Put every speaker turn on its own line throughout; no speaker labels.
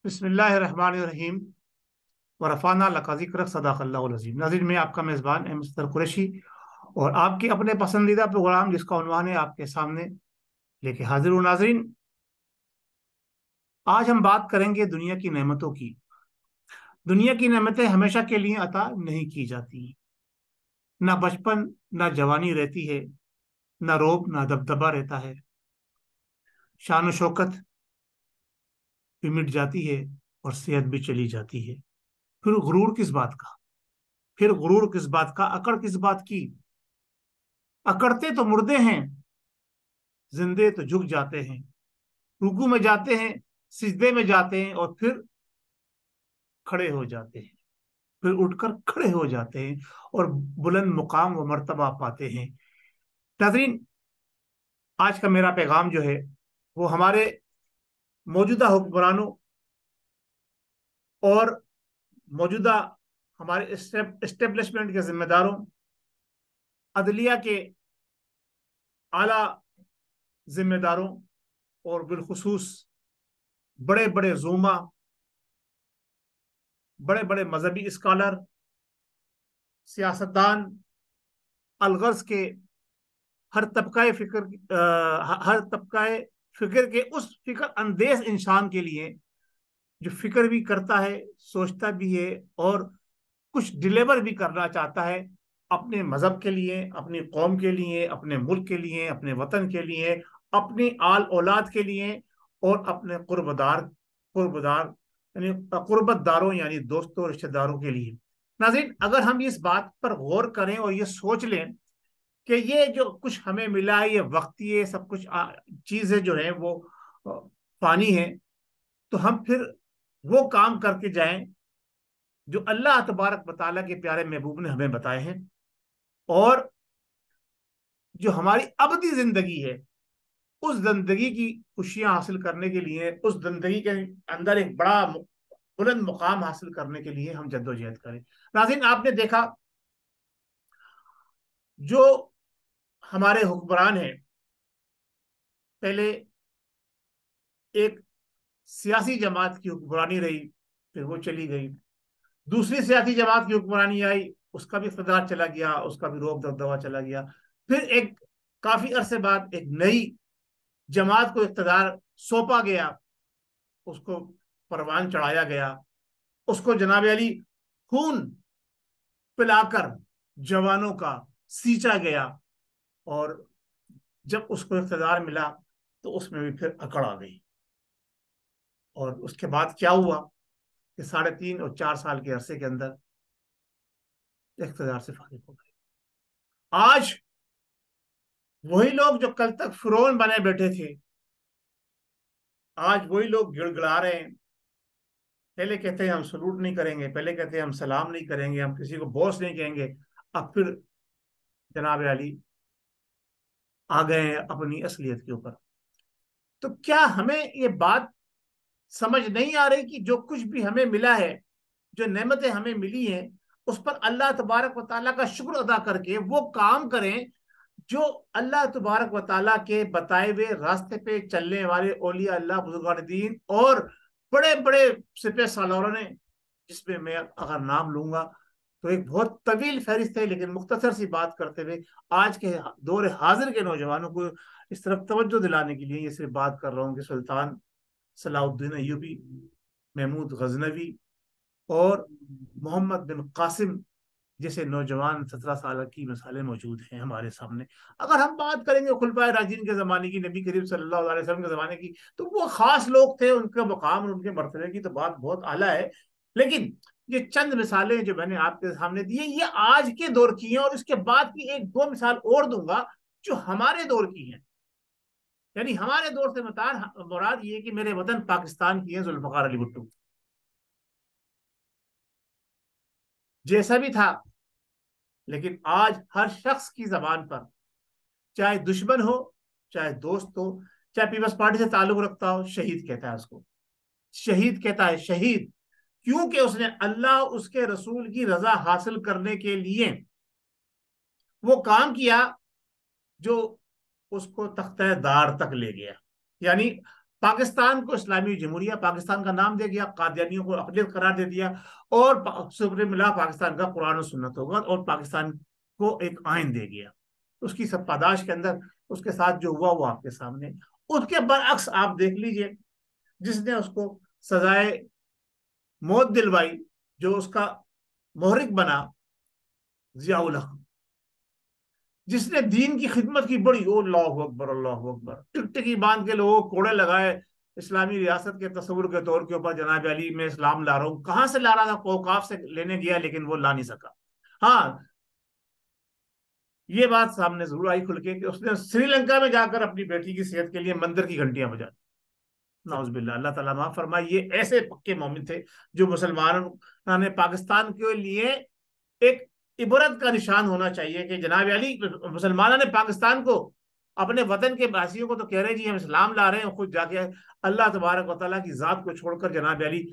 بسم اللہ الرحمن الرحیم ورفعنا لک ذکرک صدق اللہ العظیم۔ ناظرین، میں آپ کا میزبان احمد صدر قریشی اور آپ کے اپنے پسندیدہ پروگرام جس کا عنوان ہے آپ کے سامنے لے کے حاضر ہوں۔ ناظرین، آج ہم بات کریں گے دنیا کی نعمتوں کی۔ دنیا کی نعمتیں ہمیشہ کے لیے عطا نہیں کی جاتی، نہ بچپن نہ جوانی رہتی ہے، نہ روب نہ دبدبا رہتا ہے، شان و شوکت بھی مٹ جاتی ہے اور صحت بھی چلی جاتی ہے۔ پھر غرور کس بات کا؟ پھر غرور کس بات کا؟ اکڑ کس بات کی؟ اکڑتے تو مردے ہیں، زندے تو جھک جاتے ہیں، رکوع میں جاتے ہیں، سجدے میں جاتے ہیں اور پھر کھڑے ہو جاتے ہیں، پھر اٹھ کر کھڑے ہو جاتے ہیں اور بلند مقام و مرتبہ پاتے ہیں۔ ناظرین، آج کا میرا پیغام جو ہے وہ ہمارے موجودہ حکمرانوں اور موجودہ ہمارے اسٹیبلشمنٹ کے ذمہ داروں، عدلیہ کے اعلی ذمہ داروں اور بالخصوص بڑے بڑے زوما، بڑے بڑے مذہبی اسکالر، سیاستدان، الغرض کے ہر طبقہ فکر کے اس فکر اندیز انسان کے لیے جو فکر بھی کرتا ہے، سوچتا بھی ہے اور کچھ ڈلیور بھی کرنا چاہتا ہے اپنے مذہب کے لیے، اپنی قوم کے لیے، اپنے ملک کے لیے، اپنے وطن کے لیے، اپنی آل اولاد کے لیے اور اپنے قربدار یعنی قربت داروں یعنی دوستوں رشتہ داروں کے لیے۔ ناظرین، اگر ہم اس بات پر غور کریں اور یہ سوچ لیں کہ یہ جو کچھ ہمیں ملا ہے یہ وقتی ہے، سب کچھ چیزیں جو ہیں وہ فانی ہیں، تو ہم پھر وہ کام کر کے جائیں جو اللہ تبارک و تعالیٰ کے پیارے محبوب نے ہمیں بتائے ہیں، اور جو ہماری ابدی زندگی ہے اس زندگی کی خوشیاں حاصل کرنے کے لیے، اس زندگی کے اندر ایک بڑا بلند مقام حاصل کرنے کے لیے ہم جدوجہد کریں۔ ناظرین، آپ نے دیکھا جو ہمارے حکمران ہیں، پہلے ایک سیاسی جماعت کی حکمرانی رہی، پھر وہ چلی گئی، دوسری سیاسی جماعت کی حکمرانی آئی، اس کا بھی اقتدار چلا گیا، اس کا بھی روب دبدبا چلا گیا، پھر ایک کافی عرصے بعد ایک نئی جماعت کو اقتدار سونپا گیا، اس کو پروان چڑھایا گیا، اس کو جناب علی خون پلا کر جوانوں کا سینچا گیا، اور جب اس کو اقتدار ملا تو اس میں بھی پھر اکڑ آ گئی، اور اس کے بعد کیا ہوا کہ 3.5 اور 4 سال کے عرصے کے اندر اقتدار سے فارغ ہو گئے۔ آج وہی لوگ جو کل تک فرعون بنے بیٹھے تھے، آج وہی لوگ گڑ گڑا رہے ہیں۔ پہلے کہتے ہیں ہم سلوٹ نہیں کریں گے، پہلے کہتے ہیں ہم سلام نہیں کریں گے، ہم کسی کو باس نہیں کہیں گے، اب پھر جناب علی آ گئے ہیں اپنی اصلیت کے اوپر۔ تو کیا ہمیں یہ بات سمجھ نہیں آ رہی کہ جو کچھ بھی ہمیں ملا ہے، جو نعمتیں ہمیں ملی ہیں، اس پر اللہ تبارک و تعالیٰ کا شکر ادا کر کے وہ کام کریں جو اللہ تبارک و تعالیٰ کے بتائے ہوئے راستے پہ چلنے والے اولیاء اللہ، بزرگان دین اور بڑے بڑے سپہ سالاروں نے، جس میں میں اگر نام لوں گا تو ایک بہت طویل فہرست ہے، لیکن مختصر سی بات کرتے ہوئے آج کے دور حاضر کے نوجوانوں کو اس طرف توجہ دلانے کے لیے یہ صرف بات کر رہا ہوں کہ سلطان صلاح الدین ایوبی، محمود غزنوی اور محمد بن قاسم جیسے نوجوان 17 سال کی مثالیں موجود ہیں ہمارے سامنے۔ اگر ہم بات کریں گے خلفائے راشدین کے زمانے کی، نبی کریم صلی اللہ علیہ وسلم کے زمانے کی، تو وہ خاص لوگ تھے، ان کا مقام اور ان کے مرتبے کی تو بات بہت اعلیٰ ہے، لیکن یہ چند مثالیں جو میں نے آپ کے سامنے دی ہیں یہ آج کے دور کی ہیں، اور اس کے بعد کی 1-2 مثال اور دوں گا جو ہمارے دور کی ہیں، یعنی ہمارے دور سے مراد یہ کہ میرے وطن پاکستان کی ہیں ذوالفقار علی بھٹو۔ جیسا بھی تھا، لیکن آج ہر شخص کی زبان پر، چاہے دشمن ہو چاہے دوست ہو، چاہے پیپلز پارٹی سے تعلق رکھتا ہو، شہید کہتا ہے اس کو، شہید کہتا ہے، شہید، کیونکہ اس نے اللہ اس کے رسول کی رضا حاصل کرنے کے لیے وہ کام کیا جو اس کو تختہ دار تک لے گیا، یعنی پاکستان کو اسلامی جمہوریہ پاکستان کا نام دے گیا، قادیانیوں کو اقلیت قرار دے دیا، اور سپریم لا پاکستان کا قرآن و سنت ہوگا، اور پاکستان کو ایک آئین دے گیا۔ اس کی سب پاداش کے اندر اس کے ساتھ جو ہوا وہ آپ کے سامنے۔ اس کے برعکس آپ دیکھ لیجئے، جس نے اس کو سزائے موت دلوائی، جو اس کا محرک بنا، ضیاء الحق، جس نے دین کی خدمت کی بڑی، او اللہ اکبر اللہ اکبر، ٹکٹکی باندھ کے لوگوں کوڑے لگائے اسلامی ریاست کے تصور کے طور کے اوپر، جناب علی میں اسلام لا رہا ہوں، کہاں سے لا رہا تھا؟ اوقاف سے لینے گیا، لیکن وہ لا نہیں سکا۔ ہاں، یہ بات سامنے ضرور آئی کھل کے کہ اس نے سری لنکا میں جا کر اپنی بیٹی کی صحت کے لیے مندر کی گھنٹیاں بجا دی۔ نعوذ باللہ، اللہ تعالیٰ معاف فرمائے۔ یہ ایسے پکے مومن تھے جو مسلمانوں نے پاکستان کے لیے ایک عبرت کا نشان ہونا چاہیے کہ جناب علی، مسلمانوں نے پاکستان کو، اپنے وطن کے باسیوں کو تو کہہ رہے جی ہم اسلام لا رہے ہیں، خود جا کے اللہ تبارک و تعالیٰ کی ذات کو چھوڑ کر جناب علی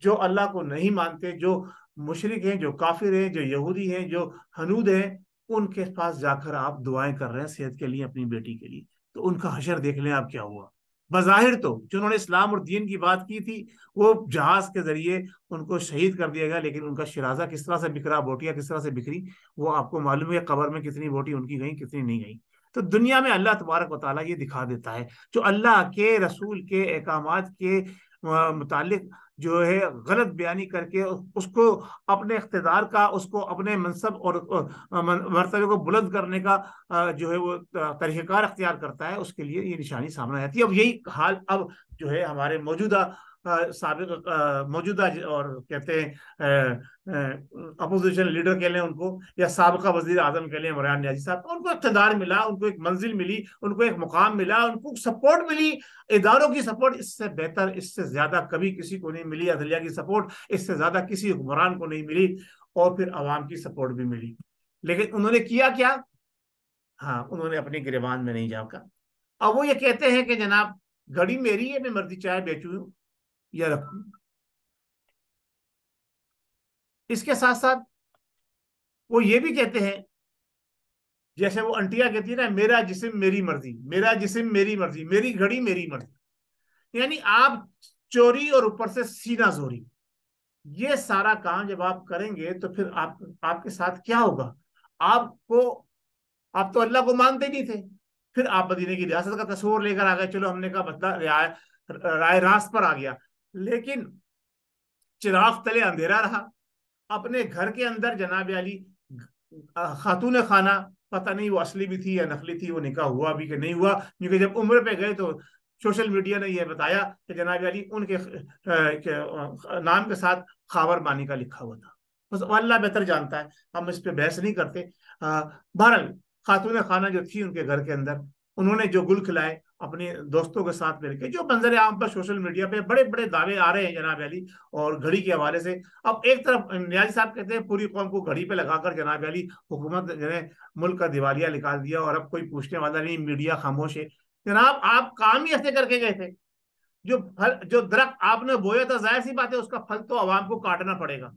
جو اللہ کو نہیں مانتے، جو مشرک ہیں، جو کافر ہیں، جو یہودی ہیں، جو حنود ہیں، ان کے پاس جا کر آپ دعائیں کر رہے ہیں صحت کے لیے اپنی بیٹی کے لیے، تو ان کا حشر دیکھ لیں آپ کیا ہوا۔ بظاہر تو جنہوں نے اسلام اور دین کی بات کی تھی وہ جہاز کے ذریعے ان کو شہید کر دیا گیا، لیکن ان کا شرازہ کس طرح سے بکھرا، بوٹیاں کس طرح سے بکھری، وہ آپ کو معلوم ہے، قبر میں کتنی بوٹی ان کی گئیں، کتنی نہیں گئیں۔ تو دنیا میں اللہ تبارک و تعالیٰ یہ دکھا دیتا ہے، جو اللہ کے رسول کے احکامات کے متعلق جو ہے غلط بیانی کر کے اس کو اپنے اقتدار کا، اس کو اپنے منصب اور مرتبے کو بلند کرنے کا جو ہے وہ طریقہ کار اختیار کرتا ہے، اس کے لیے یہ نشانی سامنے آتی ہے۔ اب یہی حال اب جو ہے ہمارے موجودہ سابق موجودہ اور کہتے ہیں اپوزیشن لیڈر کہہ لیں ان کو، یا سابقہ وزیر اعظم کہہ لیں عمران نیازی صاحب، ان کو اقتدار ملا، ان کو ایک منزل ملی، ان کو ایک مقام ملا، ان کو سپورٹ ملی، اداروں کی سپورٹ اس سے بہتر، اس سے زیادہ کبھی کسی کو نہیں ملی، عدلیہ کی سپورٹ اس سے زیادہ کسی حکمران کو نہیں ملی، اور پھر عوام کی سپورٹ بھی ملی۔ لیکن انہوں نے کیا کیا؟ ہاں، انہوں نے اپنی گریبان میں نہیں جھانکا۔ اب وہ یہ کہتے ہیں کہ جناب گھڑی میری ہے، میں مرضی چاہے بیچوں یا رکھوں۔ اس کے ساتھ ساتھ وہ یہ بھی کہتے ہیں، جیسے وہ انٹیا کہتی ہے نا، میرا جسم میری مرضی، میرا جسم میری مرضی، میری گھڑی میری مرضی، یعنی آپ چوری اور اوپر سے سینہ زوری، یہ سارا کام جب آپ کریں گے تو پھر آپ کے ساتھ کیا ہوگا؟ آپ تو اللہ کو مانتے نہیں تھے، پھر آپ مدینے کی ریاست کا تصور لے کر آ گئے، چلو ہم نے کہا بدلہ رائے راست پر آ گیا، لیکن چراغ تلے اندھیرا رہا۔ اپنے گھر کے اندر جناب علی خاتون خانہ، پتہ نہیں وہ اصلی بھی تھی یا نقلی تھی، وہ نکاح ہوا بھی کہ نہیں ہوا، کیونکہ جب عمرے پہ گئے تو سوشل میڈیا نے یہ بتایا کہ جناب علی ان کے نام کے ساتھ خاور بانی کا لکھا ہوا تھا۔ بس اللہ بہتر جانتا ہے، ہم اس پہ بحث نہیں کرتے۔ بہرحال خاتون خانہ جو تھی ان کے گھر کے اندر، انہوں نے جو گل کھلائے اپنے دوستوں کے ساتھ مل کے، جو منظر عام پر سوشل میڈیا پہ بڑے بڑے دعوے آ رہے ہیں جناب علی، اور گھڑی کے حوالے سے۔ اب ایک طرف نیازی صاحب کہتے ہیں پوری قوم کو گھڑی پہ لگا کر جناب علی حکومت نے ملک کا دیوالیہ نکال دیا، اور اب کوئی پوچھنے والا نہیں، میڈیا خاموش ہے۔ جناب آپ کام ہی ایسے کر کے گئے تھے، جو درخت آپ نے بویا تھا، ظاہر سی بات ہے اس کا پھل تو عوام کو کاٹنا پڑے گا۔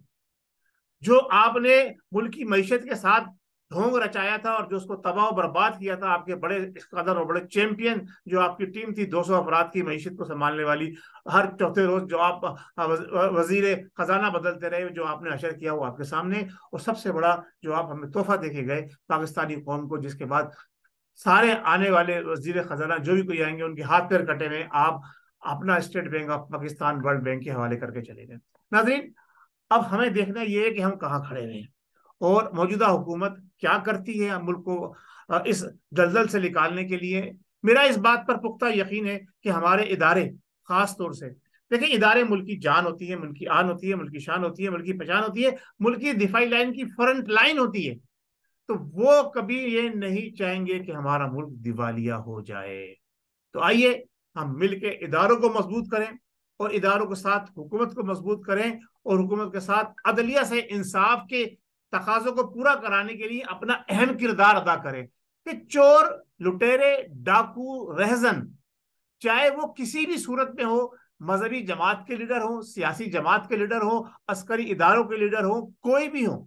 جو آپ نے ملک کی معیشت کے ساتھ ڈھونگ رچایا تھا اور جو اس کو تباہ و برباد کیا تھا، آپ کے بڑے قدر اور بڑے چیمپئن جو آپ کی ٹیم تھی، 200 افراد کی معیشت کو سنبھالنے والی، ہر چوتھے روز جو آپ وزیر خزانہ بدلتے رہے، جو آپ نے حشر کیا وہ آپ کے سامنے، اور سب سے بڑا جو آپ ہمیں تحفہ دے کے گئے پاکستانی قوم کو، جس کے بعد سارے آنے والے وزیر خزانہ جو بھی کوئی آئیں گے ان کے ہاتھ پیر کٹے ہوئے، آپ اپنا state bank of Pakistan world bank کے حوالے کر کے چلے گئے۔ ناظرین، اب ہمیں دیکھنا یہ ہے کہ ہم کہاں کھڑے ہوئے ہیں، اور موجودہ حکومت کیا کرتی ہے ملک کو اس دلدل سے نکالنے کے لیے۔ میرا اس بات پر پختہ یقین ہے کہ ہمارے ادارے، خاص طور سے دیکھیں، ادارے ملک کی جان ہوتی ہے، ملک کی آن ہوتی ہے، ملک کی شان ہوتی ہے، ملک کی پہچان ہوتی ہے، ملک کی دفاعی لائن کی فرنٹ لائن ہوتی ہے، تو وہ کبھی یہ نہیں چاہیں گے کہ ہمارا ملک دیوالیہ ہو جائے۔ تو آئیے ہم مل کے اداروں کو مضبوط کریں، اور اداروں کے ساتھ حکومت کو مضبوط کریں، اور حکومت کے ساتھ عدلیہ سے انصاف کے تقاضوں کو پورا کرانے کے لیے اپنا اہم کردار ادا کریں، کہ چور، لٹیرے، ڈاکو، رہزن، چاہے وہ کسی بھی صورت میں ہو، مذہبی جماعت کے لیڈر ہوں، سیاسی جماعت کے لیڈر ہوں، عسکری اداروں کے لیڈر ہوں، کوئی بھی ہوں،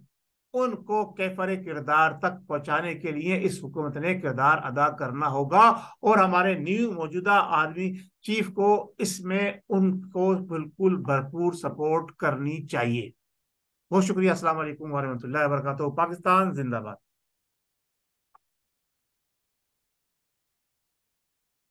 ان کو کیفر کردار تک پہنچانے کے لیے اس حکومت نے کردار ادا کرنا ہوگا، اور ہمارے نیو موجودہ آرمی چیف کو اس میں ان کو بالکل بھرپور سپورٹ کرنی چاہیے۔ بہت شکریہ، السلام علیکم ورحمۃ اللہ وبرکاتہ۔ پاکستان زندہ باد۔